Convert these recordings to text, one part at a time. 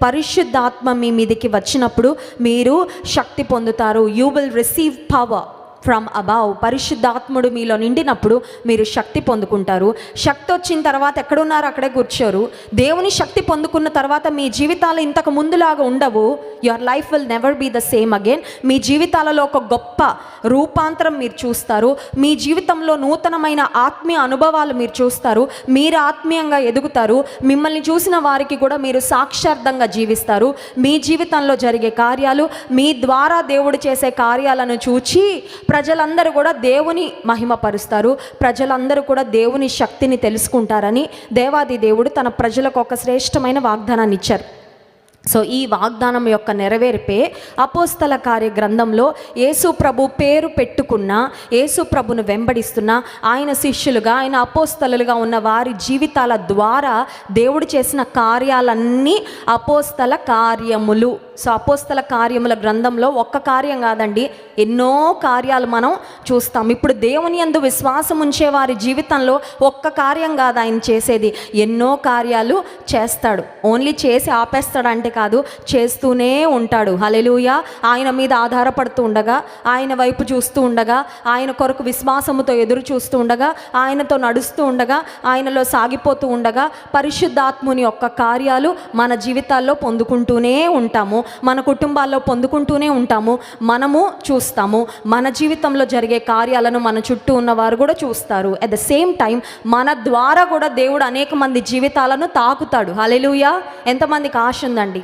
పరిశుద్ధాత్మ మీ మీదకి వచ్చినప్పుడు మీరు శక్తి పొందుతారు. You will receive power from above. పరిశుద్ధాత్ముడు మీలో నిండినప్పుడు మీరు శక్తి పొందుకుంటారు. శక్తి వచ్చిన తర్వాత ఎక్కడున్నారో అక్కడే కూర్చోరు. దేవుని శక్తి పొందుకున్న తర్వాత మీ జీవితాలు ఇంతకు ముందులాగా ఉండవు. Your life will never be the same again. మీ జీవితాలలో ఒక గొప్ప రూపాంతరం మీరు చూస్తారు. మీ జీవితంలో నూతనమైన ఆత్మీయ అనుభవాలు మీరు చూస్తారు. మీరు ఆత్మీయంగా ఎదుగుతారు. మిమ్మల్ని చూసిన వారికి కూడా మీరు సాక్షార్థంగా జీవిస్తారు. మీ జీవితంలో జరిగే కార్యాలు, మీ ద్వారా దేవుడు చేసే కార్యాలను చూచి ప్రజలందరూ కూడా దేవుని మహిమపరుస్తారు. ప్రజలందరూ కూడా దేవుని శక్తిని తెలుసుకుంటారని దేవాది దేవుడు తన ప్రజలకు ఒక శ్రేష్టమైన వాగ్దానాన్ని ఇచ్చారు. సో ఈ వాగ్దానం యొక్క నెరవేర్పే అపోస్తల కార్య గ్రంథంలో యేసు ప్రభు పేరు పెట్టుకున్న, యేసు ప్రభును వెంబడిస్తున్న ఆయన శిష్యులుగా, ఆయన అపోస్తలుగా ఉన్న వారి జీవితాల ద్వారా దేవుడు చేసిన కార్యాలన్నీ అపోస్తల కార్యములు. సో అపోస్తల కార్యముల గ్రంథంలో ఒక్క కార్యం కాదండి, ఎన్నో కార్యాలు మనం చూస్తాం. ఇప్పుడు దేవుని యందు విశ్వాసం ఉంచే వారి జీవితంలో ఒక్క కార్యం కాదు ఆయన చేసేది, ఎన్నో కార్యాలు చేస్తాడు. ఓన్లీ చేసి ఆపేస్తాడు అంటే కాదు, చేస్తూనే ఉంటాడు. హల్లెలూయా. ఆయన మీద ఆధారపడుతూ ఉండగా, ఆయన వైపు చూస్తూ ఉండగా, ఆయన కొరకు విశ్వాసముతో ఎదురు చూస్తూ ఉండగా, ఆయనతో నడుస్తూ ఉండగా, ఆయనలో సాగిపోతూ ఉండగా పరిశుద్ధాత్ముని యొక్క కార్యాలు మన జీవితాల్లో పొందుకుంటూనే ఉంటాము, మన కుటుంబాల్లో పొందుకుంటూనే ఉంటాము. మనము చూస్తాము, మన జీవితంలో జరిగే కార్యాలను మన చుట్టూ ఉన్నవారు కూడా చూస్తారు. అట్ ద సేమ్ టైం మన ద్వారా కూడా దేవుడు అనేక మంది జీవితాలను తాకుతాడు. హల్లెలూయా. ఎంతమందికి ఆశ ఉందండి?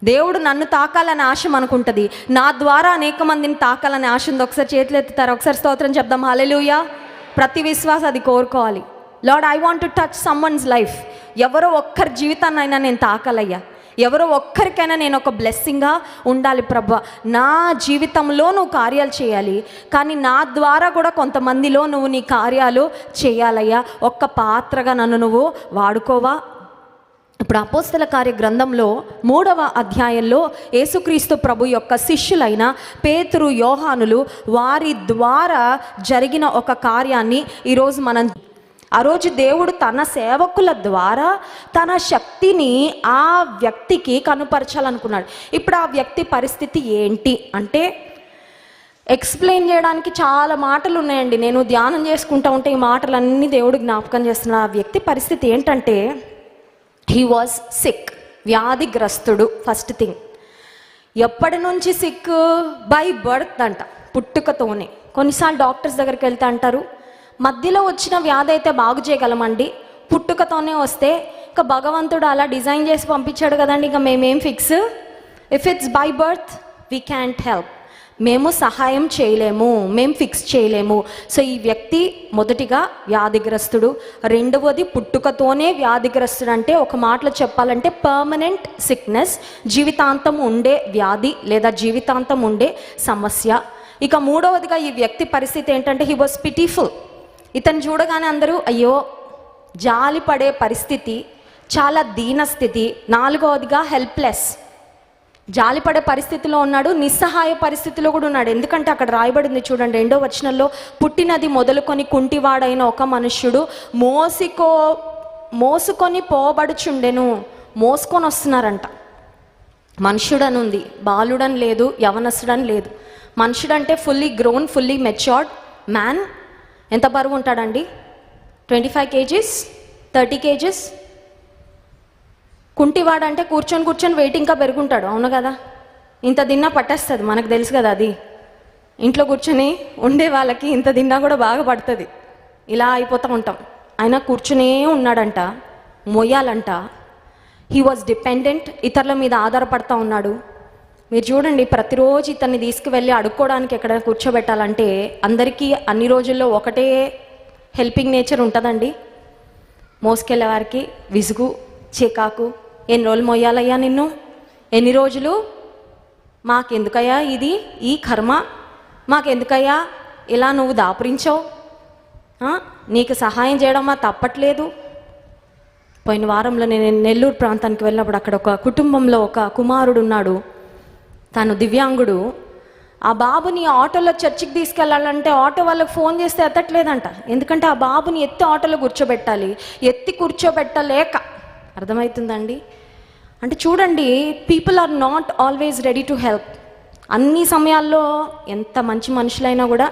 దేవుడు నన్ను తాకాలని ఆశ మనకుంటుంది, నా ద్వారా అనేక మందిని తాకాలని ఆశ ఉంది. ఒకసారి చేతులు ఎత్తుతారు, ఒకసారి స్తోత్రం చెప్దాం. హల్లెలూయా. ప్రతి విశ్వాసం అది కోరుకోవాలి. Lord, I want to touch someone's life. ఎవరో ఒక్కరి జీవితాన్నైనా నేను తాకాలయ్యా, ఎవరో ఒక్కరికైనా నేను ఒక బ్లెస్సింగ్గా ఉండాలి ప్రభువా. నా జీవితంలో నువ్వు కార్యాలు చేయాలి, కానీ నా ద్వారా కూడా కొంతమందిలో నువ్వు నీ కార్యాలు చేయాలయ్యా. ఒక్క పాత్రగా నన్ను నువ్వు వాడుకోవా. ఇప్పుడు అపోస్తల కార్య గ్రంథంలో 3వ అధ్యాయంలో యేసుక్రీస్తు ప్రభు యొక్క శిష్యులైన పేతురు, యోహానులు వారి ద్వారా జరిగిన ఒక కార్యాన్ని ఈరోజు మనం, ఆ రోజు దేవుడు తన సేవకుల ద్వారా తన శక్తిని ఆ వ్యక్తికి కనుపరచాలనుకున్నాడు. ఇప్పుడు ఆ వ్యక్తి పరిస్థితి ఏంటి అంటే ఎక్స్ప్లెయిన్ చేయడానికి చాలా మాటలు ఉన్నాయండి. నేను ధ్యానం చేసుకుంటూ ఉంటే ఈ మాటలన్నీ దేవుడు జ్ఞాపకం చేస్తున్నాడు. ఆ వ్యక్తి పరిస్థితి ఏంటంటే హీ వాజ్ సిక్, వ్యాధిగ్రస్తుడు. ఫస్ట్ థింగ్, ఎప్పటి నుంచి సిక్? బై బర్త్ అంట, పుట్టుకతోనే. కొన్నిసార్లు డాక్టర్స్ దగ్గరికి వెళ్తే అంటారు, మధ్యలో వచ్చిన వ్యాధి అయితే బాగు చేయగలమండి, పుట్టుకతోనే వస్తే ఇక భగవంతుడు అలా డిజైన్ చేసి పంపించాడు కదండి, ఇక మేమేం fix. If it's by birth we can't help. మేము సహాయం చేయలేము, మేము ఫిక్స్ చేయలేము. సో ఈ వ్యక్తి మొదటిగా వ్యాధిగ్రస్తుడు. రెండవది పుట్టుకతోనే వ్యాధిగ్రస్తుడు. అంటే ఒక మాటలో చెప్పాలంటే పర్మనెంట్ సిక్నెస్, జీవితాంతం ఉండే వ్యాధి లేదా జీవితాంతం ఉండే సమస్య. ఇక మూడవదిగా ఈ వ్యక్తి పరిస్థితి ఏంటంటే హీ వాజ్ పిటిఫుల్. ఇతను చూడగానే అందరూ అయ్యో జాలి పడే పరిస్థితి, చాలా దీనస్థితి. నాలుగవదిగా హెల్ప్లెస్, జాలిపడే పరిస్థితిలో ఉన్నాడు, నిస్సహాయ పరిస్థితిలో కూడా ఉన్నాడు. ఎందుకంటే అక్కడ రాయబడింది చూడండి 2వ వచనంలో, పుట్టినది మొదలుకొని కుంటివాడైన ఒక మనుష్యుడు మోసుకొని పోబడుచుండెను. మోసుకొని వస్తున్నారంట. మనుష్యుడని ఉంది, బాలుడని లేదు, యవనస్తుడని లేదు. మనుషుడంటే fully grown, fully matured man. ఎంత బరువు ఉంటాడండి? 25 kgs, 30 kgs. కుంటివాడంటే కూర్చొని వెయిట్ ఇంకా పెరుగుంటాడు, అవును కదా? ఇంత తిన్నా పట్టేస్తుంది, మనకు తెలుసు కదా అది. ఇంట్లో కూర్చొని ఉండే వాళ్ళకి ఇంత తిన్నా కూడా బాగా పడుతుంది, ఇలా అయిపోతూ ఉంటాం. ఆయన కూర్చునే ఉన్నాడంట, మొయ్యాలంట. హీ వాజ్ డిపెండెంట్, ఇతరుల మీద ఆధారపడుతూ ఉన్నాడు. మీరు చూడండి, ప్రతిరోజు ఇతన్ని తీసుకువెళ్ళి అడుక్కోవడానికి ఎక్కడ కూర్చోబెట్టాలంటే అందరికీ అన్ని రోజుల్లో ఒకటే హెల్పింగ్ నేచర్ ఉంటుందండి. మోసుకెళ్ళే వారికి విసుగు, చికాకు. ఎన్ని రోజులు మొయ్యాలయ్యా నిన్ను, ఎన్ని రోజులు, మాకెందుకయ్యా ఇది, ఈ కర్మ, మాకెందుకయ్యా ఇలా నువ్వు దాపురించావు, నీకు సహాయం చేయడం మా తప్పట్లేదు. పోయిన వారంలో నేను నెల్లూరు ప్రాంతానికి వెళ్ళినప్పుడు అక్కడ ఒక కుటుంబంలో ఒక కుమారుడు ఉన్నాడు, తను దివ్యాంగుడు. ఆ బాబుని ఆటోలో చర్చికి తీసుకెళ్ళాలంటే ఆటో వాళ్ళకి ఫోన్ చేస్తే ఎత్తట్లేదంట. ఎందుకంటే ఆ బాబుని ఎత్తి ఆటోలో కూర్చోబెట్టాలి, ఎత్తి కూర్చోబెట్టలేక. అర్థమవుతుందండి? అంటే చూడండి, people are not always ready to help. అన్ని సమయాల్లో ఎంత మంచి మనుషులైనా కూడా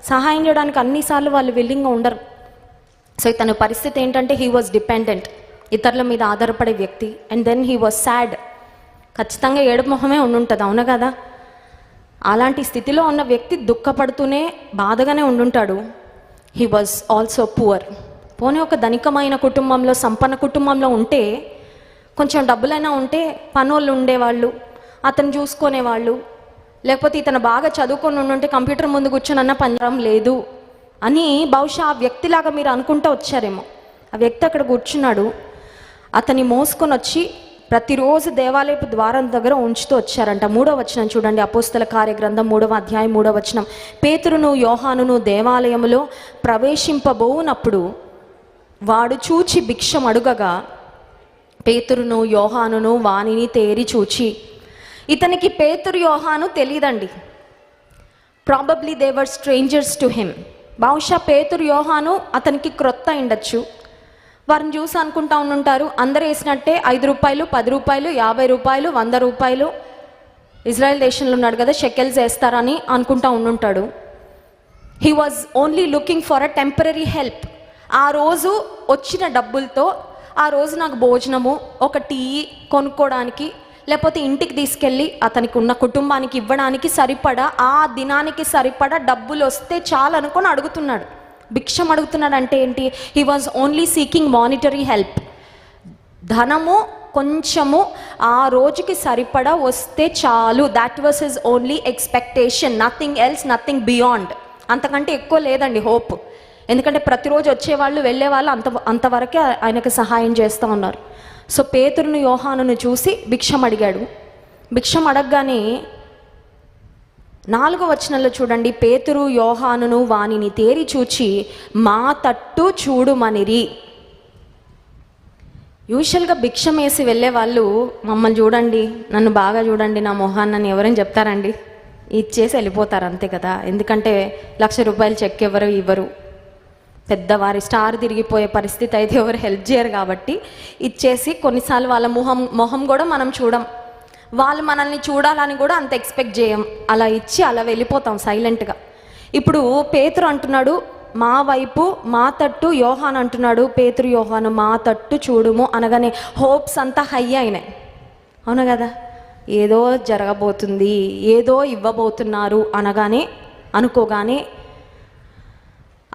సహాయం చేయడానికి అన్నిసార్లు వాళ్ళు విల్లింగ్గా ఉండరు. సో ఇతని పరిస్థితి ఏంటంటే హీ వాజ్ డిపెండెంట్, ఇతరుల మీద ఆధారపడే వ్యక్తి. And then he was sad. ఖచ్చితంగా ఏడుపు మొహమే ఉండుంటుంది, అవునా కదా? అలాంటి స్థితిలో ఉన్న వ్యక్తి దుఃఖపడుతూనే బాధగానే ఉండుంటాడు. He was also poor. పోనీ ఒక ధనికమైన కుటుంబంలో, సంపన్న కుటుంబంలో ఉంటే, కొంచెం డబ్బులైనా ఉంటే పనోళ్ళు ఉండేవాళ్ళు, అతను చూసుకునేవాళ్ళు. లేకపోతే ఇతను బాగా చదువుకొని ఉండుంటే కంప్యూటర్ ముందు కూర్చొని అన్న పనిచేయడం లేదు అని బహుశా ఆ వ్యక్తిలాగా మీరు అనుకుంటూ వచ్చారేమో. ఆ వ్యక్తి అక్కడ కూర్చున్నాడు. అతన్ని మోసుకొని వచ్చి ప్రతిరోజు దేవాలయపు ద్వారం దగ్గర ఉంచుతూ వచ్చారంట. 3వ వచనం చూడండి, అపోస్తల కార్యగ్రంథం 3వ అధ్యాయం 3వ వచనం. పేతురును యోహానును దేవాలయములో ప్రవేశింపబోనప్పుడు వాడు చూచి భిక్షం అడుగగా పేతురును యోహానును వానిని తేరి చూచి, ఇతనికి పేతురు యోహాను తెలియదండి. Probably they were strangers to him. బహుశా పేతురు యోహాను అతనికి క్రొత్త ఉండొచ్చు. వారిని చూసి అనుకుంటా ఉండుంటారు, అందరు వేసినట్టే 5 రూపాయలు, 10 రూపాయలు, 50 రూపాయలు, 100 రూపాయలు, ఇజ్రాయెల్ దేశంలో ఉన్నాడు కదా షెకెల్స్ వేస్తారని అనుకుంటా ఉండుంటాడు. He was only looking for a temporary help. ఆ రోజు వచ్చిన డబ్బులతో ఆ రోజు నాకు భోజనము, ఒక టీ కొనుక్కోవడానికి, లేకపోతే ఇంటికి తీసుకెళ్ళి అతనికి ఉన్న కుటుంబానికి ఇవ్వడానికి సరిపడా, ఆ దినానికి సరిపడా డబ్బులు వస్తే చాలు అనుకొని అడుగుతున్నాడు. భిక్షం అడుగుతున్నాడు అంటే ఏంటి? He was only seeking monetary help. ధనము కొంచెము ఆ రోజుకి సరిపడా వస్తే చాలు. That was his only expectation, nothing else, nothing beyond. అంతకంటే ఎక్కువ లేదండి హోప్. ఎందుకంటే ప్రతిరోజు వచ్చేవాళ్ళు వెళ్ళేవాళ్ళు అంతవరకే ఆయనకు సహాయం చేస్తూ ఉన్నారు. సో పేతురును యోహానును చూసి భిక్షం అడిగాడు. భిక్షం అడగగానే 4వ వచనంలో చూడండి, పేతురు యోహానును వానిని తేరి చూచి మా తట్టు చూడుమనిరి. యూజువల్గా భిక్షం వేసి వెళ్ళే వాళ్ళు మమ్మల్ని చూడండి, నన్ను బాగా చూడండి, నా మొహాన్ని నన్ను ఎవరైనా చెప్తారండి? ఇచ్చేసి వెళ్ళిపోతారు అంతే కదా. ఎందుకంటే 1,00,000 రూపాయలు చెక్ ఎవరు ఇవ్వరు. పెద్దవారి స్టార్ తిరిగిపోయే పరిస్థితి అయితే ఎవరు హెల్ప్ చేయరు కాబట్టి ఇచ్చేసి, కొన్నిసార్లు వాళ్ళ మొహం కూడా మనం చూడం, వాళ్ళు మనల్ని చూడాలని కూడా అంత ఎక్స్పెక్ట్ చేయం. అలా ఇచ్చి అలా వెళ్ళిపోతాం సైలెంట్గా. ఇప్పుడు పేతురు అంటున్నాడు మా వైపు, మా తట్టు. యోహాన్ అంటున్నాడు పేతురు యోహాను మా తట్టు చూడుము అనగానే హోప్స్ అంతా హై అయినాయి, అవును కదా? ఏదో జరగబోతుంది, ఏదో ఇవ్వబోతున్నారు అనుకోగానే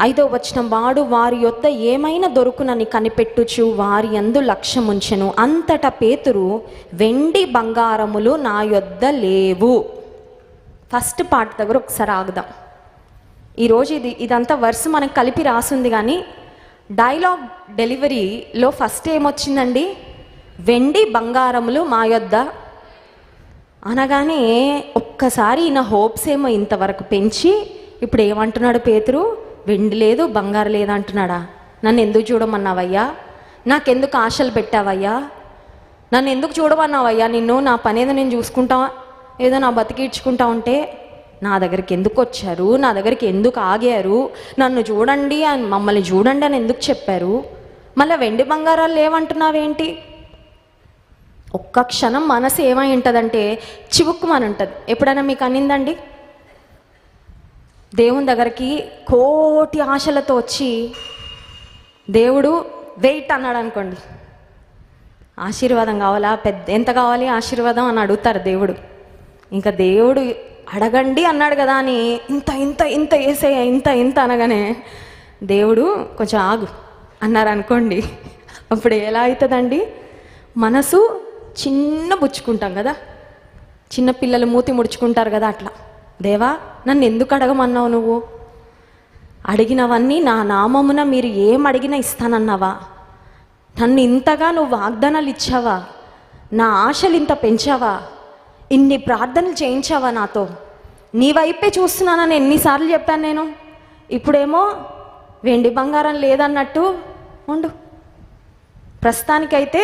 5వ వచనం, వాడు వారి యొద్ద ఏమైనా దొరుకునని కనిపెట్టుచు వారి యందు లక్ష్యముంచెను. అంతటా పేతురు, వెండి బంగారములు నా యొద్ద లేవు. ఫస్ట్ పార్ట్ దగ్గర ఒకసారి ఆగుదాం. ఈరోజు ఇదంతా వర్స్ మనకు కలిపి రాసింది, కానీ డైలాగ్ డెలివరీలో ఫస్ట్ ఏమొచ్చిందండి? వెండి బంగారములు మా యొద్ద అనగానే ఒక్కసారి ఈయన హోప్స్ ఏమో ఇంతవరకు పెంచి ఇప్పుడు ఏమంటున్నాడు పేతురు? వెండి లేదు, బంగారు లేదు అంటున్నాడా? నన్ను ఎందుకు చూడమన్నావయ్యా? నాకెందుకు ఆశలు పెట్టావయ్యా? నన్ను ఎందుకు చూడమన్నావయ్యా? నా పని ఏదో నేను చూసుకుంటా, ఏదో నా బతికిడ్చుకుంటా ఉంటే నా దగ్గరికి ఎందుకు వచ్చారు? నా దగ్గరికి ఎందుకు ఆగారు? నన్ను చూడండి అని, మమ్మల్ని చూడండి అని ఎందుకు చెప్పారు? మళ్ళీ వెండి బంగారాలు లేవంటున్నావేంటి? ఒక్క క్షణం మనసు ఏమై ఉంటుందంటే చివుక్కుమని ఉంటుంది. ఎప్పుడైనా మీకు అనిందండి? దేవుని దగ్గరికి కోటి ఆశలతో వచ్చి దేవుడు వెయిట్ అన్నాడు అనుకోండి, ఆశీర్వాదం కావాలా, ఎంత కావాలి ఆశీర్వాదం అని అడుగుతారు దేవుడు. ఇంకా దేవుడు అడగండి అన్నాడు కదా అని ఇంత ఇంత ఇంత వేసే ఇంత అనగానే దేవుడు కొంచెం ఆగు అన్నారు అనుకోండి, అప్పుడు ఎలా అవుతుందండి? మనసు చిన్న బుచ్చుకుంటాం కదా, చిన్న పిల్లలు మూతి ముడుచుకుంటారు కదా, అట్లా దేవా నన్ను ఎందుకు అడగమన్నావు? నువ్వు అడిగినవన్నీ నా నామమున మీరు ఏం అడిగినా ఇస్తానన్నావా? నన్ను ఇంతగా నువ్వు వాగ్దానాలు ఇచ్చావా? నా ఆశలు ఇంత పెంచావా? ఇన్ని ప్రార్థనలు చేయించావా నాతో? నీ వైపే చూస్తున్నానని ఎన్నిసార్లు చెప్పాను నేను. ఇప్పుడేమో వెండి బంగారం లేదన్నట్టు ఉండు, ప్రస్తుతానికైతే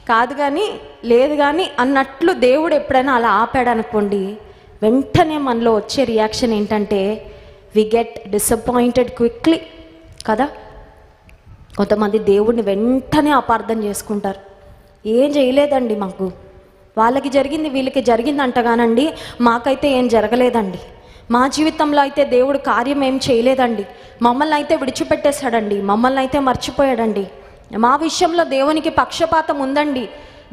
కాదు కానీ లేదు కానీ అన్నట్లు దేవుడు ఎప్పుడైనా అలా ఆపాడు అనుకోండి, వెంటనే మనలో వచ్చే రియాక్షన్ ఏంటంటే వి గెట్ డిసప్పాయింటెడ్ క్విక్లీ కదా. కొంతమంది దేవుడిని వెంటనే అపార్థం చేసుకుంటారు. ఏం చేయలేదండి మాకు. వాళ్ళకి జరిగింది వీళ్ళకి జరిగింది అంటగానండి, మాకైతే ఏం జరగలేదండి. మా జీవితంలో అయితే దేవుడు కార్యం ఏం చేయలేదండి. మమ్మల్ని అయితే విడిచిపెట్టేశాడండి, మమ్మల్ని అయితే మర్చిపోయాడండి. మా విషయంలో దేవునికి పక్షపాతం ఉందండి.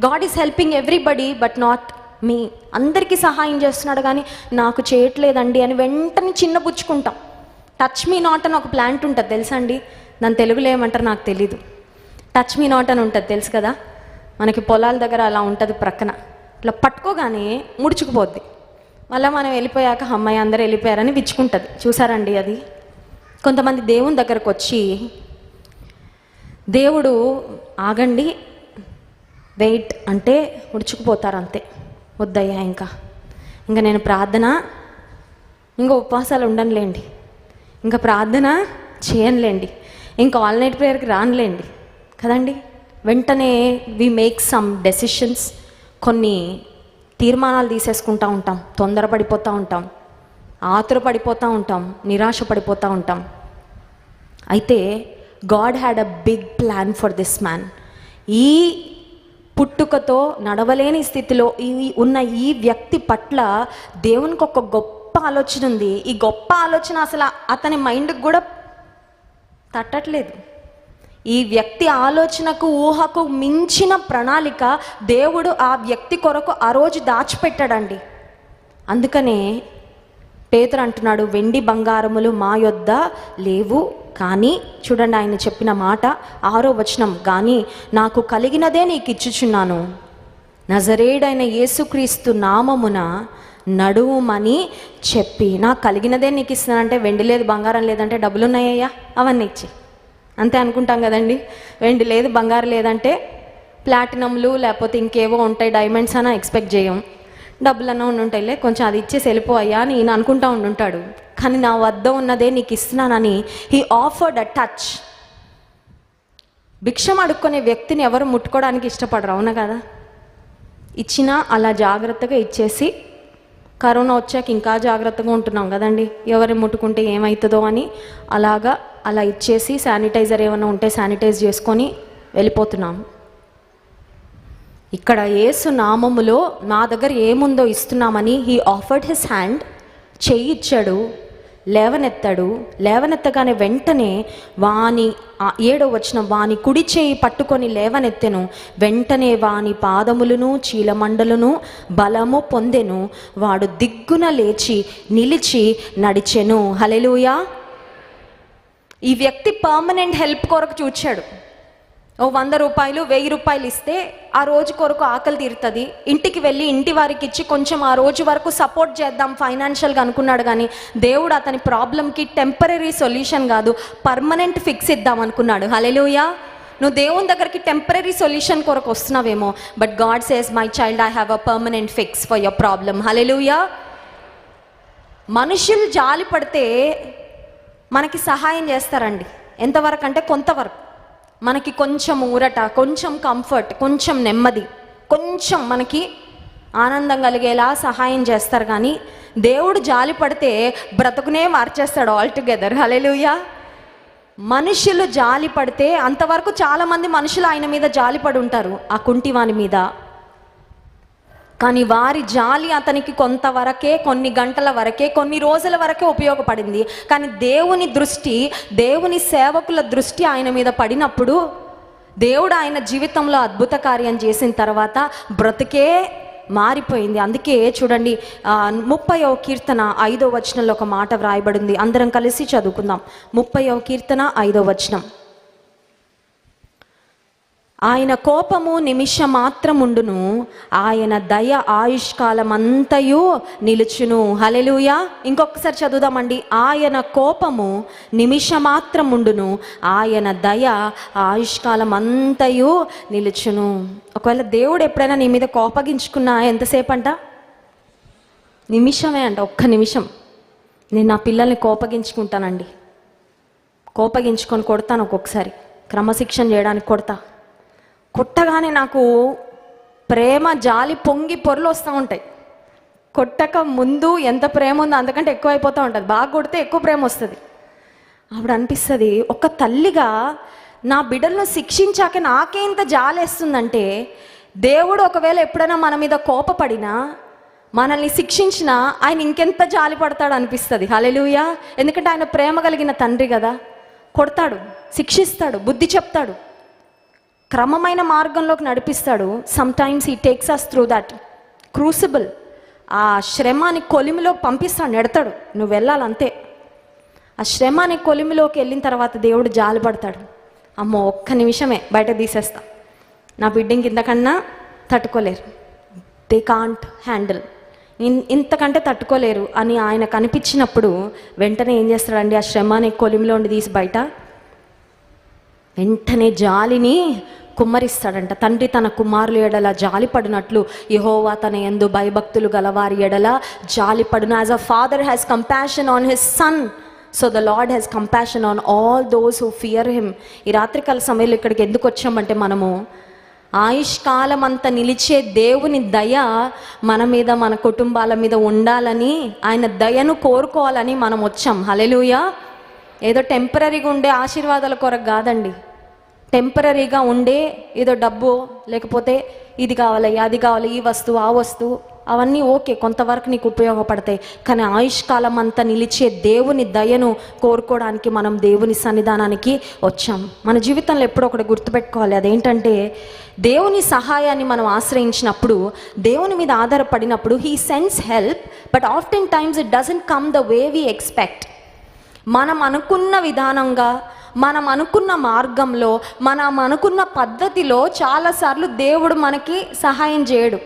God is helping everybody but not me. అందరికీ సహాయం చేస్తున్నాడు కానీ నాకు చేయట్లేదండి అని వెంటనే చిన్నపుచ్చుకుంటాం. టచ్ మీ నాట్ అని ఒక ప్లాంట్ ఉంటుంది తెలుసా అండి? దాని తెలుగులో ఏమంటారు నాకు తెలీదు. టచ్ మీ నాట్ అని ఉంటుంది తెలుసు కదా, మనకి పొలాల దగ్గర అలా ఉంటుంది ప్రక్కన. ఇట్లా పట్టుకోగానే ముడుచుకుపోద్ది. మళ్ళీ మనం వెళ్ళిపోయాక అమ్మాయి అందరూ వెళ్ళిపోయారని విచ్చుకుంటుంది. చూసారండి అది? కొంతమంది దేవుని దగ్గరకు వచ్చి దేవుడు ఆగండి వెయిట్ అంటే ముడుచుకుపోతారు అంతే. వద్దయ్యా ఇంకా నేను ప్రార్థన, ఇంకా ఉపవాసాలు ఉండనులేండి, ఇంకా ప్రార్థన చేయనులేండి, ఇంకా ఆల్ నైట్ ప్రేయర్కి రానులేండి కదండి. వెంటనే వి మేక్ సమ్ డెసిషన్స్, కొన్ని తీర్మానాలు తీసేసుకుంటూ ఉంటాం, తొందరపడిపోతూ ఉంటాం, ఆతురపడిపోతూ ఉంటాం, నిరాశ పడిపోతూ ఉంటాం. అయితే God had a big plan for this man. ఈ పుట్టుకతో నడవలేని స్థితిలో ఉన్న ఈ వ్యక్తి పట్ల దేవునికి ఒక గొప్ప ఆలోచన ఉంది. ఈ గొప్ప ఆలోచన అసలు అతని మైండ్కి కూడా తట్టట్లేదు. ఈ వ్యక్తి ఆలోచనకు ఊహకు మించిన ప్రణాళిక దేవుడు ఆ వ్యక్తి కొరకు ఆ రోజు దాచిపెట్టాడండి. అందుకనే పేతురు అంటున్నాడు, వెండి బంగారములు మా యొద్ద లేవు కానీ, చూడండి ఆయన చెప్పిన మాట 6వ వచనం, కానీ నాకు కలిగినదే నీకు ఇచ్చుచున్నాను, నజరేయుడైన యేసుక్రీస్తు నామమున నడువుమని చెప్పి. నాకు కలిగినదే నీకు ఇస్తున్నానంటే వెండి లేదు బంగారం లేదంటే డబ్బులు ఉన్నాయ్యా అవన్నీ ఇచ్చి అంతే అనుకుంటాం కదండి. వెండి లేదు బంగారం లేదంటే ప్లాటినంలు లేకపోతే ఇంకేవో ఉంటాయి, డైమండ్స్ అన్నా ఎక్స్పెక్ట్ చేయం. డబ్బులన్నా ఉండుంటాయిలే, కొంచెం అది ఇచ్చేసి వెళ్ళిపోయా అని ఈయన అనుకుంటా ఉండుంటాడు. కానీ నా వద్ద ఉన్నదే నీకు ఇస్తున్నానని హీ ఆఫర్డ్ అ టచ్. భిక్షం అడుక్కునే వ్యక్తిని ఎవరు ముట్టుకోవడానికి ఇష్టపడరు, అవునా కదా? ఇచ్చినా అలా జాగ్రత్తగా ఇచ్చేసి, కరోనా వచ్చాక ఇంకా జాగ్రత్తగా ఉంటున్నాం కదండి, ఎవరిని ముట్టుకుంటే ఏమవుతుందో అని అలా ఇచ్చేసి శానిటైజర్ ఏమైనా ఉంటే శానిటైజ్ చేసుకొని వెళ్ళిపోతున్నాం. ఇక్కడ యేసు నామములో నా దగ్గర ఏముందో ఇస్తున్నామని హీ ఆఫర్డ్ హిస్ హ్యాండ్. చెయ్యి ఇచ్చాడు, లేవనెత్తాడు. లేవనెత్తగానే వెంటనే వాని 7వ వచనం, వాని కుడి చేయి పట్టుకొని లేవనెత్తెను. వెంటనే వాని పాదములను చీలమండలను బలము పొందెను. వాడు దిగ్గున లేచి నిలిచి నడిచెను. హల్లెలూయా. ఈ వ్యక్తి పర్మనెంట్ హెల్ప్ కొరకు చూచాడు. ఓ 100 రూపాయలు 1000 రూపాయలు ఇస్తే ఆ రోజు కొరకు ఆకలి తీరుతుంది, ఇంటికి వెళ్ళి ఇంటి వారికి ఇచ్చి కొంచెం ఆ రోజు వరకు సపోర్ట్ చేద్దాం ఫైనాన్షియల్గా అనుకున్నాడు. కానీ దేవుడు అతని ప్రాబ్లంకి టెంపరీ సొల్యూషన్ కాదు, పర్మనెంట్ ఫిక్స్ ఇద్దాం అనుకున్నాడు. హల్లెలూయా. నువ్వు దేవుని దగ్గరికి టెంపరీ సొల్యూషన్ కొరకు వస్తున్నావేమో, but God says my child I have a permanent fix for your problem. Hallelujah. మనుషులు జాలి పడితే మనకి సహాయం చేస్తారండి. ఎంతవరకు అంటే కొంతవరకు. మనకి కొంచెం ఊరట, కొంచెం కంఫర్ట్, కొంచెం నెమ్మది, కొంచెం మనకి ఆనందం కలిగేలా సహాయం చేస్తారు. కానీ దేవుడు జాలి పడితే బ్రతుకునే మార్చేస్తాడు ఆల్టుగెదర్. హల్లెలూయా. మనుషులు జాలి పడితే, అంతవరకు చాలామంది మనుషులు ఆయన మీద జాలి పడి ఉంటారు, ఆ కుంటివాని మీద. కానీ వారి జాలి అతనికి కొంతవరకే, కొన్ని గంటల వరకే, కొన్ని రోజుల వరకే ఉపయోగపడింది. కానీ దేవుని దృష్టి, దేవుని సేవకుల దృష్టి ఆయన మీద పడినప్పుడు దేవుడు ఆయన జీవితంలో అద్భుత కార్యం చేసిన తర్వాత బ్రతికే మారిపోయింది. అందుకే చూడండి 30వ కీర్తన 5వ వచనంలో ఒక మాట వ్రాయబడింది. అందరం కలిసి చదువుకుందాం. 30వ కీర్తన 5వ వచనం. ఆయన కోపము నిమిష మాత్రముండును, ఆయన దయ ఆయుష్కాలమంతయు నిలుచును. హల్లెలూయా. ఇంకొకసారి చదువుదామండి. ఆయన కోపము నిమిష మాత్రముండును, ఆయన దయ ఆయుష్కాలమంతయు నిలుచును. ఒకవేళ దేవుడు ఎప్పుడైనా నీ మీద కోపగించుకున్నా ఎంతసేపు అంట? నిమిషమే అంట, ఒక్క నిమిషం. నేను నా పిల్లల్ని కోపగించుకుంటానండి, కోపగించుకొని కొడతాను. ఒక్కొక్కసారి క్రమశిక్షణ చేయడానికి కొట్టగానే నాకు ప్రేమ జాలి పొంగి పొరలు వస్తూ ఉంటాయి. కొట్టక ముందు ఎంత ప్రేమ ఉందో అంతకంటే ఎక్కువ అయిపోతూ ఉంటుంది. బాగా కొడితే ఎక్కువ ప్రేమ వస్తుంది. అప్పుడు అనిపిస్తుంది, ఒక తల్లిగా నా బిడ్డలను శిక్షించాక నాకే ఇంత జాలేస్తుందంటే దేవుడు ఒకవేళ ఎప్పుడైనా మన మీద కోపపడినా, మనల్ని శిక్షించినా ఆయన ఇంకెంత జాలి పడతాడు అనిపిస్తుంది. హల్లెలూయా. ఎందుకంటే ఆయన ప్రేమ కలిగిన తండ్రి కదా. కొడతాడు, శిక్షిస్తాడు, బుద్ధి చెప్తాడు, క్రమమైన మార్గంలోకి నడిపిస్తాడు. Sometimes he takes us through that crucible. ఆ శ్రమాని కొలిమిలో పంపిస్తాడు, నెడతాడు, నువ్వు వెళ్ళాలంతే. ఆ శ్రమాని కొలిమిలోకి వెళ్ళిన తర్వాత దేవుడు జాలి పడతాడు. అమ్మో ఒక్క నిమిషమే బయట తీసేస్తా, నా బిడ్డకి ఇంతకన్నా తట్టుకోలేరు, దే కాంట్ హ్యాండిల్, ఇంతకంటే తట్టుకోలేరు అని ఆయన కనిపించినప్పుడు వెంటనే ఏం చేస్తాడండి, ఆ శ్రమాని కొలిమిలో ఉండి తీసి బయట వెంటనే జాలిని కుమ్మరిస్తాడంట. తండ్రి తన కుమారుల ఎడల జాలి పడినట్లు యెహోవా తన యందు భయభక్తులు గలవారి ఎడల జాలి పడును. As a father has compassion on his son, so the Lord has compassion on all those who fear him. ఈ రాత్రికాల సమయంలో ఇక్కడికి ఎందుకు వచ్చామంటే, మనము ఆయుష్కాలం అంతా నిలిచే దేవుని దయ మన మీద, మన కుటుంబాల మీద ఉండాలని, ఆయన దయను కోరుకోవాలని మనం వచ్చాం. హల్లెలూయా. ఏదో టెంపరీగా ఉండే ఆశీర్వాదాల కొరకు కాదండి. టెంపరీగా ఉండే ఏదో డబ్బు, లేకపోతే ఇది కావాలి, అది కావాలి, ఈ వస్తువు, ఆ వస్తువు, అవన్నీ ఓకే, కొంతవరకు నీకు ఉపయోగపడతాయి. కానీ ఆయుష్కాలం అంతా నిలిచే దేవుని దయను కోరుకోవడానికి మనం దేవుని సన్నిధానానికి వచ్చాం. మన జీవితంలో ఎప్పుడో ఒకటి గుర్తుపెట్టుకోవాలి. అదేంటంటే, దేవుని సహాయాన్ని మనం ఆశ్రయించినప్పుడు, దేవుని మీద ఆధారపడినప్పుడు he sends help, but often times it doesn't come the way we expect. మనం అనుకున్న విధానంగా, మనం అనుకున్న మార్గంలో, మనం అనుకున్న పద్ధతిలో చాలాసార్లు దేవుడు మనకి సహాయం చేయడు.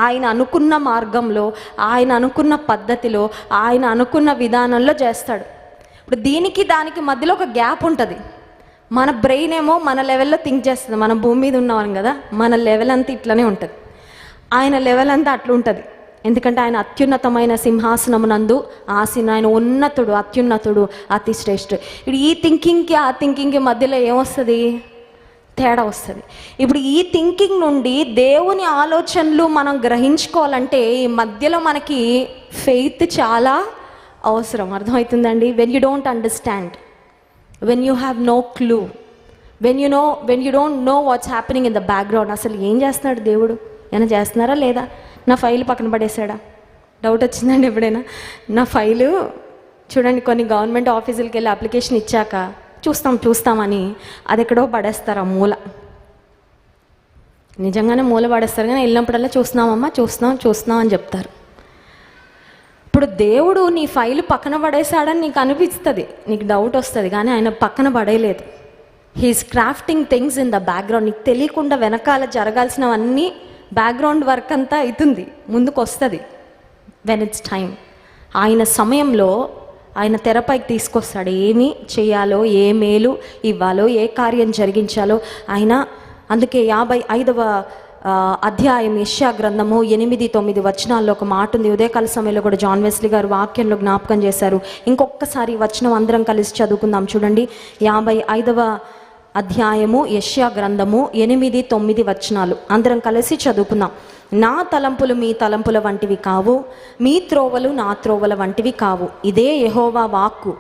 ఆయన అనుకున్న మార్గంలో, ఆయన అనుకున్న పద్ధతిలో, ఆయన అనుకున్న విధానంలో చేస్తాడు. ఇప్పుడు దీనికి దానికి మధ్యలో ఒక గ్యాప్ ఉంటుంది. మన బ్రెయిన్ ఏమో మన లెవెల్లో థింక్ చేస్తుంది. మనం భూమి మీద ఉన్నాం కదా, మన లెవెల్ అంతా ఇట్లనే ఉంటుంది, ఆయన లెవెల్ అంతా అట్లుంటుంది. ఎందుకంటే ఆయన అత్యున్నతమైన సింహాసనమునందు ఆసీనుడు, ఆయన ఉన్నతుడు, అత్యున్నతుడు, అతి శ్రేష్ఠుడు. ఇప్పుడు ఈ థింకింగ్కి ఆ థింకింగ్కి మధ్యలో ఏమొస్తుంది, తేడా వస్తుంది. ఇప్పుడు ఈ థింకింగ్ నుండి దేవుని ఆలోచనలు మనం గ్రహించుకోవాలంటే ఈ మధ్యలో మనకి ఫెయిత్ చాలా అవసరం. అర్థమవుతుందండి? When you don't understand, when you have no clue, when you don't know what's happening in the background. అసలు ఏం చేస్తున్నాడు దేవుడు, ఏమైనా చేస్తున్నారా లేదా, నా ఫైల్ పక్కన పడేసాడా, డౌట్ వచ్చిందండి ఎప్పుడైనా? నా ఫైలు చూడండి, కొన్ని గవర్నమెంట్ ఆఫీసులకి వెళ్ళి అప్లికేషన్ ఇచ్చాక చూస్తామని అది ఎక్కడో పడేస్తారు, ఆ మూల. నిజంగానే మూల పడేస్తారు, కానీ వెళ్ళినప్పుడల్లా చూస్తున్నామమ్మా, చూస్తున్నాం అని చెప్తారు. ఇప్పుడు దేవుడు నీ ఫైల్ పక్కన పడేసాడని నీకు అనిపిస్తుంది, నీకు డౌట్ వస్తుంది, కానీ ఆయన పక్కన పడేయలేదు. He is crafting things in the background. నీకు తెలియకుండా వెనకాల జరగాల్సినవన్నీ బ్యాక్గ్రౌండ్ వర్క్ అంతా అవుతుంది, ముందుకు వస్తుంది. వెన్ ఇట్స్ టైం, ఆయన సమయంలో ఆయన తెరపైకి తీసుకొస్తాడు. ఏమి చేయాలో, ఏ మేలు ఇవ్వాలో, ఏ కార్యం జరిగించాలో ఆయన. అందుకే 55వ అధ్యాయం యెషయా గ్రంథము 8-9 వచనాల్లో ఒక మాట ఉంది. ఉదయకాల సమయంలో కూడా జాన్ వెస్లీ గారు వాక్యంలో జ్ఞాపకం చేశారు. ఇంకొకసారి వచనం అందరం కలిసి చదువుకుందాం. చూడండి, 55వ అధ్యాయము యెషయా గ్రంథము 8-9 వచనాలు అందరం కలిసి చదువుకుందాం. నా తలంపులు మీ తలంపుల వంటివి కావు, మీ త్రోవలు నా త్రోవల వంటివి కావు. ఇదే యెహోవా వాక్కు.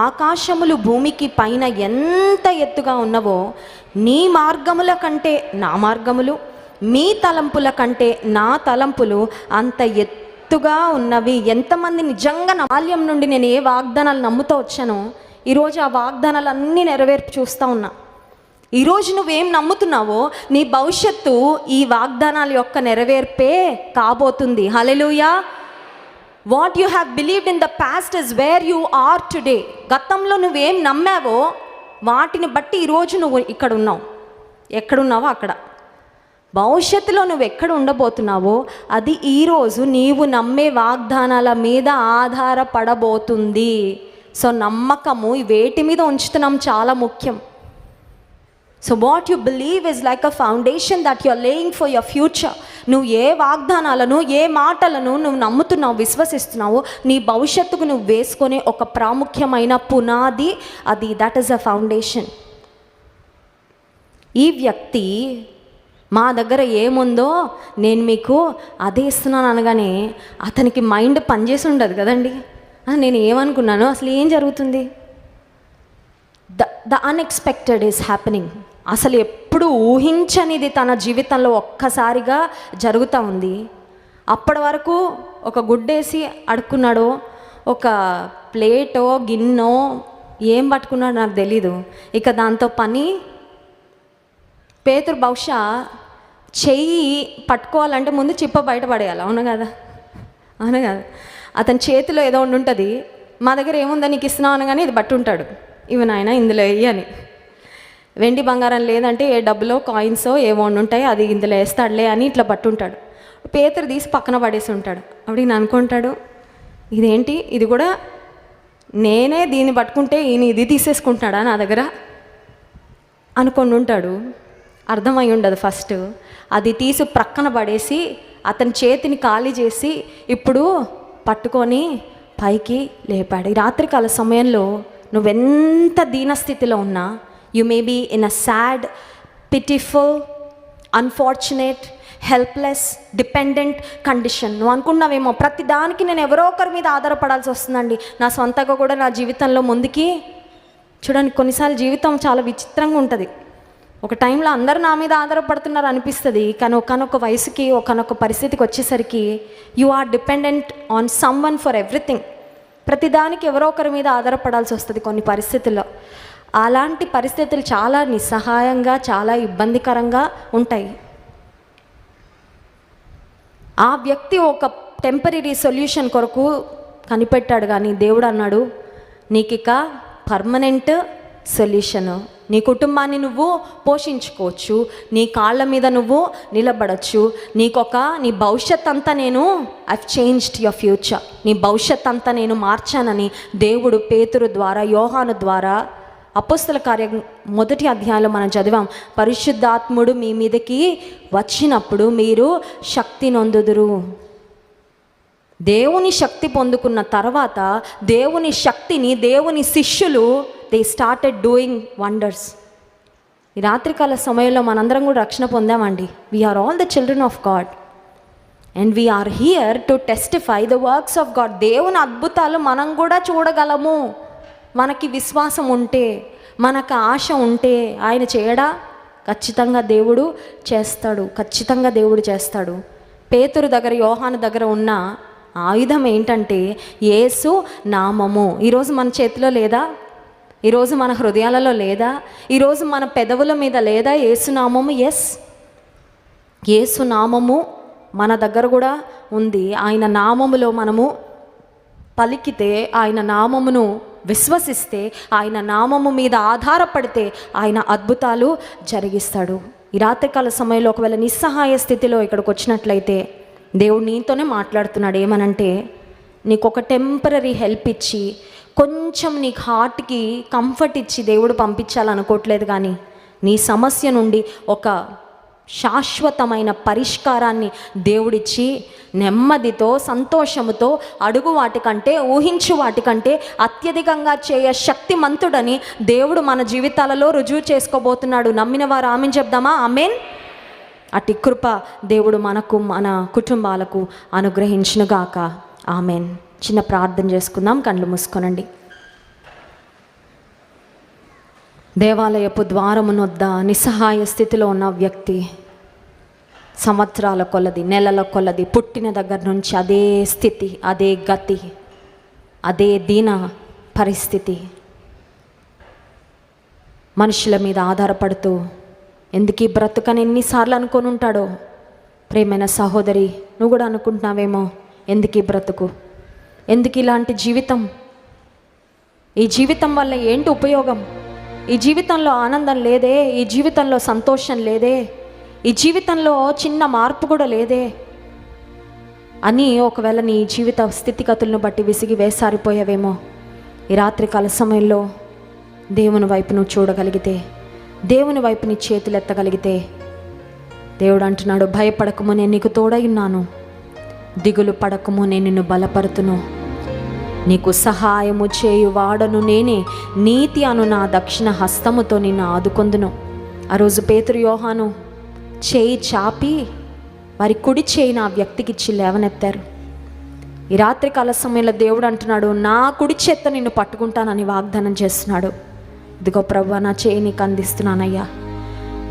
ఆకాశములు భూమికి పైన ఎంత ఎత్తుగా ఉన్నవో, నీ మార్గముల కంటే నా మార్గములు, మీ తలంపుల కంటే నా తలంపులు అంత ఎత్తుగా ఉన్నవి. ఎంతమంది నిజంగా నా బాల్యం నుండి నేను ఏ వాగ్దానాలు నమ్ముతూ వచ్చానో, ఈరోజు ఆ వాగ్దానాలన్నీ నెరవేర్పు చూస్తూ ఉన్నా. ఈరోజు నువ్వేం నమ్ముతున్నావో నీ భవిష్యత్తు ఈ వాగ్దానాల యొక్క నెరవేర్పే కాబోతుంది. Hallelujah. What you have believed in the past is where you are today. గతంలో నువ్వేం నమ్మావో వాటిని బట్టి ఈరోజు నువ్వు ఇక్కడ ఉన్నావు. ఎక్కడున్నావో అక్కడ. భవిష్యత్తులో నువ్వు ఎక్కడ ఉండబోతున్నావో అది ఈరోజు నీవు నమ్మే వాగ్దానాల మీద ఆధారపడబోతుంది. సో నమ్మకము వేటి మీద ఉంచుతున్నాం చాలా ముఖ్యం. So what you believe is like a foundation that you are laying for your future. నువ్వు ఏ వాగ్దానాలను, ఏ మాటలను నువ్వు నమ్ముతున్నావు, విశ్వసిస్తున్నావో, నీ భవిష్యత్తుకు నువ్వు వేసుకునే ఒక ప్రాముఖ్యమైన పునాది అది. That is a foundation. ఈ వ్యక్తి మా దగ్గర ఏముందో నేను మీకు అదే ఇస్తున్నాను అనగానే అతనికి మైండ్ పనిచేసి ఉండదు కదండి. నేను ఏమనుకున్నాను, అసలు ఏం జరుగుతుంది? The unexpected is happening. అసలు ఎప్పుడు ఊహించనిది తన జీవితంలో ఒక్కసారిగా జరుగుతూ ఉంది. అప్పటి వరకు ఒక గుడ్డేసి అడుక్కున్నాడో, ఒక ప్లేటో గిన్నో ఏం పట్టుకున్నాడో నాకు తెలీదు. ఇక దాంతో పని పేతురు బహుశా చెయ్యి పట్టుకోవాలంటే ముందు చిప్ప బయటపడేయాలి. అవును కదా? అవును కదా? అతని చేతిలో ఏదో ఉంటుంది, మా దగ్గర ఏముందని నీకు ఇస్తున్నావు అనగానే ఇది పట్టుంటాడు, ఇవి నాయన ఇందులో వెయ్యి అని. వెండి బంగారం లేదంటే ఏ డబ్బులో కాయిన్సో ఏవో ఉంటాయి, అది ఇందులో వేస్తాడులే అని ఇట్లా పట్టుంటాడు. పేతురు తీసి పక్కన పడేసి ఉంటాడు. అప్పుడు ఈయన అనుకుంటాడు, ఇదేంటి, ఇది కూడా నేనే దీన్ని పట్టుకుంటే ఈయన ఇది తీసేసుకుంటున్నాడా నా దగ్గర అనుకొని ఉంటాడు. అర్థమై ఉండదు ఫస్ట్. అది తీసి ప్రక్కన పడేసి అతని చేతిని ఖాళీ చేసి ఇప్పుడు పట్టుకొని పైకి లేపాడు. ఈ రాత్రికాల సమయంలో నువ్వెంత దీనస్థితిలో ఉన్నా, you may be in a sad, pitiful, unfortunate, helpless, dependent condition. నువ్వు అనుకున్నావేమో ప్రతి దానికి నేను ఎవరో ఒకరి మీద ఆధారపడాల్సి వస్తుందండి, నా సొంతగా కూడా నా జీవితంలో ముందుకి. చూడండి, కొన్నిసార్లు జీవితం చాలా విచిత్రంగా ఉంటుంది. ఒక టైంలో అందరూ నా మీద ఆధారపడుతున్నారు అనిపిస్తుంది, కానీ ఒకనొక వయసుకి ఒకనొక పరిస్థితికి వచ్చేసరికి you are dependent on someone for everything. ప్రతిదానికి ఎవరో ఒకరి మీద ఆధారపడాల్సి వస్తుంది కొన్ని పరిస్థితుల్లో. అలాంటి పరిస్థితులు చాలా నిస్సహాయంగా, చాలా ఇబ్బందికరంగా ఉంటాయి. ఆ వ్యక్తి ఒక టెంపరీ సొల్యూషన్ కొరకు కనిపెట్టాడు, కానీ దేవుడు అన్నాడు, నీకు ఇక పర్మనెంట్ సొల్యూషను. నీ కుటుంబాన్ని నువ్వు పోషించుకోవచ్చు, నీ కాళ్ళ మీద నువ్వు నిలబడచ్చు, నీ భవిష్యత్ అంతా నేను ఐవ్ చేంజ్డ్ యువర్ ఫ్యూచర్, నీ భవిష్యత్ అంతా నేను మార్చానని దేవుడు పేతురు ద్వారా, యోహాను ద్వారా, అపోస్తల కార్యం 1వ అధ్యాయంలో మనం చదివాం. పరిశుద్ధాత్ముడు మీ మీదకి వచ్చినప్పుడు మీరు శక్తి నొందుదురు. దేవుని శక్తి పొందుకున్న తర్వాత దేవుని శక్తిని దేవుని శిష్యులు దే స్టార్టెడ్ డూయింగ్ వండర్స్. ఈ రాత్రికాల సమయంలో మనందరం కూడా రక్షణ పొందామండి. We are all the children of God and we are here to testify the works of God. దేవుని అద్భుతాలు మనం కూడా చూడగలము. మనకి విశ్వాసం ఉంటే, మనకు ఆశ ఉంటే ఆయన చేయడా? ఖచ్చితంగా దేవుడు చేస్తాడు, ఖచ్చితంగా దేవుడు చేస్తాడు. పేతురు దగ్గర, యోహాను దగ్గర ఉన్న ఆయుధం ఏంటంటే యేసు నామము. ఈరోజు మన చేతిలో లేదా? ఈరోజు మన హృదయాలలో లేదా? ఈరోజు మన పెదవుల మీద లేదా యేసునామము? ఎస్, యేసునామము మన దగ్గర కూడా ఉంది. ఆయన నామములో మనము పలికితే, ఆయన నామమును విశ్వసిస్తే, ఆయన నామము మీద ఆధారపడితే ఆయన అద్భుతాలు జరిగిస్తాడు. ఈ రాత్రికాల సమయంలో ఒకవేళ నిస్సహాయ స్థితిలో ఇక్కడికి వచ్చినట్లయితే దేవుడు నీతోనే మాట్లాడుతున్నాడు. ఏమనంటే, నీకు ఒక టెంపరీ హెల్ప్ ఇచ్చి, కొంచెం నీకు హార్ట్కి కంఫర్ట్ ఇచ్చి దేవుడు పంపించాలనుకోవట్లేదు, కానీ నీ సమస్య నుండి ఒక శాశ్వతమైన పరిష్కారాన్ని దేవుడిచ్చి నెమ్మదితో, సంతోషముతో అడుగు వాటికంటే, ఊహించు వాటికంటే అత్యధికంగా చేయ శక్తిమంతుడని దేవుడు మన జీవితాలలో రుజువు చేసుకోబోతున్నాడు. నమ్మిన వారు ఆమెన్ చెప్దామా? ఆమెన్. అట్టి కృప దేవుడు మనకు, మన కుటుంబాలకు అనుగ్రహించునుగాక. ఆమెన్. చిన్న ప్రార్థన చేసుకుందాం. కళ్ళు మూసుకోనండి. దేవాలయపు ద్వారమునొద్ద నిస్సహాయ స్థితిలో ఉన్న వ్యక్తి, సంవత్సరాల కొలది, నెలల కొలది, పుట్టిన దగ్గర నుంచి అదే స్థితి, అదే గతి, అదే దీన పరిస్థితి, మనుషుల మీద ఆధారపడుతూ ఎందుకు ఈ బ్రతుకని ఎన్నిసార్లు అనుకొని ఉంటాడో. ప్రేమైన సహోదరి, నువ్వు కూడా అనుకుంటున్నావేమో, ఎందుకు ఈ బ్రతుకు, ఎందుకు ఇలాంటి జీవితం, ఈ జీవితం వల్ల ఏంటి ఉపయోగం, ఈ జీవితంలో ఆనందం లేదే, ఈ జీవితంలో సంతోషం లేదే, ఈ జీవితంలో చిన్న మార్పు కూడా లేదే అని ఒకవేళ నీ జీవిత స్థితిగతులను బట్టి విసిగి వేసారిపోయావేమో. ఈ రాత్రికాల సమయంలో దేవుని వైపు నువ్వు చూడగలిగితే, దేవుని వైపు నీ చేతులు ఎత్తగలిగితే, దేవుడు అంటున్నాడు, భయపడకము, నేను నీకు తోడై ఉన్నాను, దిగులు పడకము, నేను నిన్ను బలపరుతును, నీకు సహాయము చేయువాడను నేనే, నీతి అను నా దక్షిణ హస్తముతో నిన్ను ఆదుకొందును. ఆ రోజు పేతురు, యోహాను చేయి చాపి వారి కుడి చేయిని ఆ వ్యక్తికి ఇచ్చి లేవనెత్తారు. ఈ రాత్రికాల సమయంలో దేవుడు అంటున్నాడు, నా కుడి చేత్తో నిన్ను పట్టుకుంటానని వాగ్దానం చేస్తున్నాడు. ఇదిగో ప్రభువా, నా చేయి నీకు అందిస్తున్నానయ్యా,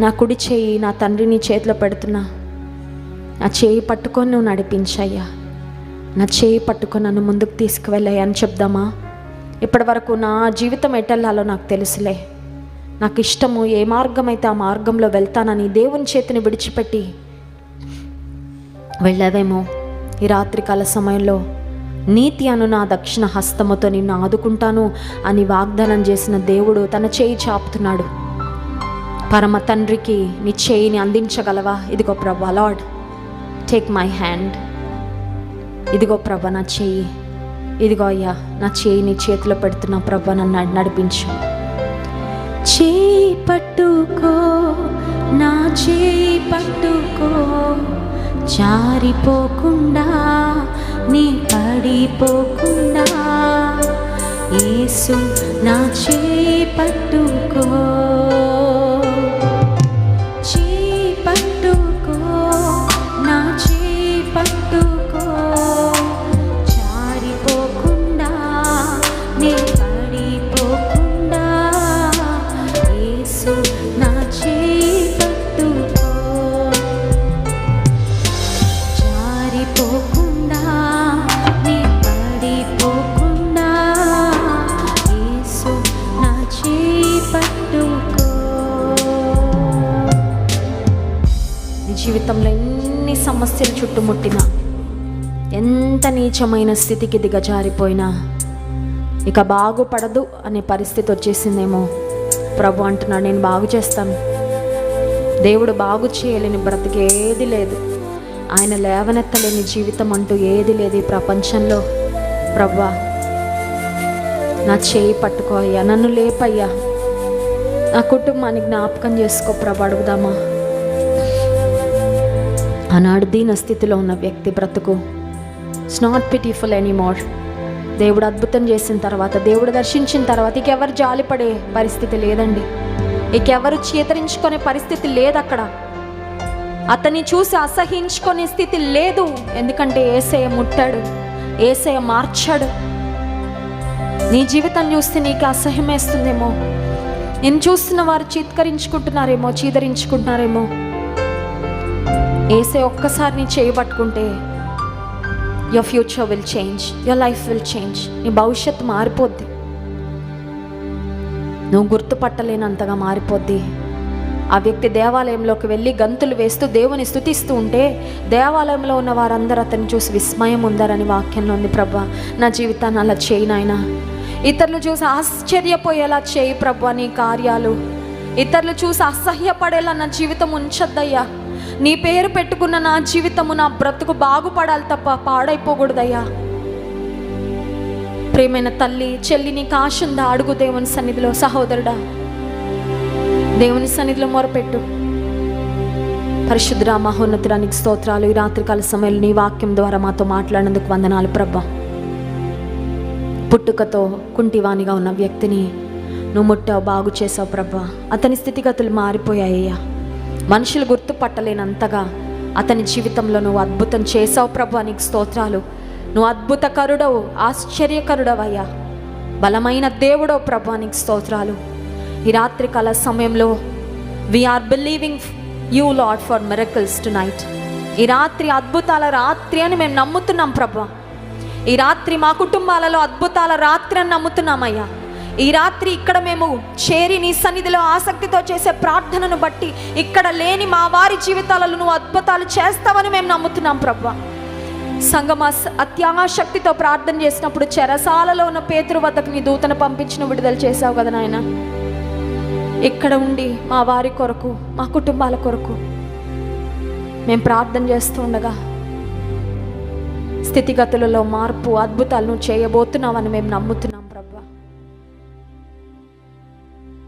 నా కుడి చేయి నా తండ్రి నీ చేతిలో పెడుతున్నా, నా చేయి పట్టుకొని నువ్వు నడిపించయ్యా, నా చేయి పట్టుకొని నన్ను ముందుకు తీసుకువెళ్ళయ్యా అని చెప్దామా? ఇప్పటి వరకు నా జీవితం ఎటెళ్ళాలో నాకు తెలుసులే, నాకు ఇష్టము, ఏ మార్గం అయితే ఆ మార్గంలో వెళ్తానని దేవుని చేతిని విడిచిపెట్టి వెళ్ళావేమో. ఈ రాత్రికాల సమయంలో నీతి అను నా దక్షిణ హస్తముతో నిన్ను ఆదుకుంటాను అని వాగ్దానం చేసిన దేవుడు తన చేయి చాపుతున్నాడు. పరమ తండ్రికి నీ చేయిని అందించగలవా? ఇదిగో ప్రభా, లార్డ్ టేక్ మై హ్యాండ్. ఇదిగో ప్రభా నా చేయి, ఇదిగో అయ్యా నా చేయి నీ చేతిలో పెడుతున్నా ప్రభా, నన్ను నడిపించు. చేయి పట్టుకో, నా చేయి పట్టుకో, జారిపోకుండా నీ పడిపోకుండా, యేసు నా చేయి పట్టుకో, చేయి పట్టుకో, నా చేయి పట్టుకో, జారిపోకుండా నీ పడిపోకుండా, యేసు నా చేయి పట్టుకో, జారిపోకుండా నీ పడిపోకుండా, యేసు నా చేయి పట్టుకో. నీ జీవితంలో ఎన్ని సమస్యలు చుట్టుముట్టినా, ఎంత నీచమైన స్థితికి దిగజారిపోయినా, ఇక బాగుపడదు అనే పరిస్థితి వచ్చేసిందేమో, ప్రభు అంటున్నాడు నేను బాగు చేస్తాను. దేవుడు బాగు చేయలేని బ్రతికేది లేదు, ఆయన లేవనెత్తలేని జీవితం అంటూ ఏది లేదు ఈ ప్రపంచంలో. ప్రభువా నా చేయి పట్టుకో అయ్యా, నన్ను లేపయ్యా, నా కుటుంబాన్ని జ్ఞాపకం చేసుకో ప్రభు, అడుగుదామా? ఆనాడు దీన స్థితిలో ఉన్న వ్యక్తి బ్రతుకు ఇట్స్ నాట్ పిటిఫుల్ ఎనీమోర్. దేవుడు అద్భుతం చేసిన తర్వాత, దేవుడు దర్శించిన తర్వాత ఇకెవరు జాలిపడే పరిస్థితి లేదండి, ఇకెవరు చేతరించుకునే పరిస్థితి లేదు అక్కడ. అతన్ని చూసి అసహించుకునే స్థితి లేదు, ఎందుకంటే యేసయ్య ముట్టాడు, యేసయ్య మార్చాడు. నీ జీవితం చూస్తే నీకు అసహ్యం వేస్తుందేమో, నేను చూస్తున్న వారు చీత్కరించుకుంటున్నారేమో, చీదరించుకుంటున్నారేమో. యేసయ్య ఒక్కసారి నీ చేయబట్టుకుంటే your future will change, your life will change. నీ భవిష్యత్తు మారిపోద్ది, నువ్వు గుర్తుపట్టలేనంతగా మారిపోద్ది. ఆ వ్యక్తి దేవాలయంలోకి వెళ్ళి గంతులు వేస్తూ దేవుని స్తుతిస్తూ ఉంటే దేవాలయంలో ఉన్న వారందరూ అతన్ని చూసి విస్మయం ఉందరని వాక్యంలో ఉంది. ప్రభా నా జీవితాన్ని అలా చేయి నాయనా, ఇతరులు చూసి ఆశ్చర్యపోయేలా చేయి ప్రభా నీ కార్యాలు, ఇతరులు చూసి అసహ్యపడేలా నా జీవితం ఉంచొద్దయ్యా. నీ పేరు పెట్టుకున్న నా జీవితము, నా బ్రతుకు బాగుపడాలి తప్ప పాడైపోకూడదయ్యా. ప్రియమైన తల్లి చెల్లి, నీకు ఆశ ఉందా? అడుగు దేవుని సన్నిధిలో. సహోదరుడా, దేవుని సన్నిధిలో మొరపెట్టు. పరిశుద్ధుడా మహోన్నతుడానికి స్తోత్రాలు. ఈ రాత్రికాల సమయంలో నీ వాక్యం ద్వారా మాతో మాట్లాడినందుకు వందనాలు ప్రభా. పుట్టుకతో కుంటివానిగా ఉన్న వ్యక్తిని నువ్వు ముట్టావు, బాగు చేసావు ప్రభా. అతని స్థితిగతులు మారిపోయాయ్యా, మనుషులు గుర్తుపట్టలేనంతగా అతని జీవితంలో నువ్వు అద్భుతం చేసావు ప్రభా. నీకు స్తోత్రాలు. నువ్వు అద్భుతకరుడవు, ఆశ్చర్యకరుడవయ్యా, బలమైన దేవుడవు ప్రభా. నీకు స్తోత్రాలు. ఈ రాత్రికాల సమయంలో we are believing you Lord for miracles tonight. ఈ రాత్రి అద్భుతాల రాత్రి అని మేము నమ్ముతున్నాం ప్రభా. ఈ రాత్రి మా కుటుంబాలలో అద్భుతాల రాత్రి అని నమ్ముతున్నామయ్యా. ఈ రాత్రి ఇక్కడ మేము చేరి నీ సన్నిధిలో ఆసక్తితో చేసే ప్రార్థనను బట్టి ఇక్కడ లేని మా వారి జీవితాలలో నువ్వు అద్భుతాలు చేస్తావని మేము నమ్ముతున్నాం ప్రభా. సంగమ అత్యాశక్తితో ప్రార్థన చేసినప్పుడు చెరసాలలో ఉన్న పేతురు వద్దకు నీ దూతను పంపించిన విడుదల చేసావు కదా నాయన. ఇక్కడ ఉండి మా వారి కొరకు, మా కుటుంబాల కొరకు మేము ప్రార్థన చేస్తూ ఉండగా స్థితిగతులలో మార్పు, అద్భుతాలు నువ్వు చేయబోతున్నావని మేము నమ్ముతున్నాం ప్రభా.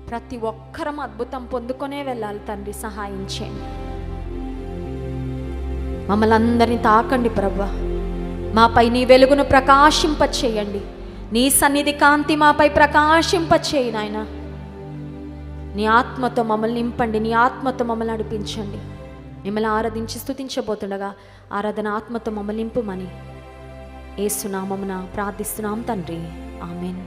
ప్రతి ఒక్కరం అద్భుతం పొందుకొనే వెళ్ళాలి తండ్రి, సహాయం చేయండి. మమ్మల్ని అందరినీ తాకండి ప్రభా. మాపై నీ వెలుగును ప్రకాశింపచేయండి. నీ సన్నిధి కాంతి మాపై ప్రకాశింపచేయి నాయన. నీ ఆత్మతో మమ్మల్ని నింపండి, నీ ఆత్మతో మమ్మల్ని నడిపించండి. మిమ్మల్ని ఆరాధించి స్తుతించబోతుండగా ఆరాధన ఆత్మతో మమ్మల్ని నింపుమని యేసు నామమున ప్రార్థిస్తున్నాం తండ్రి, ఆమేన్.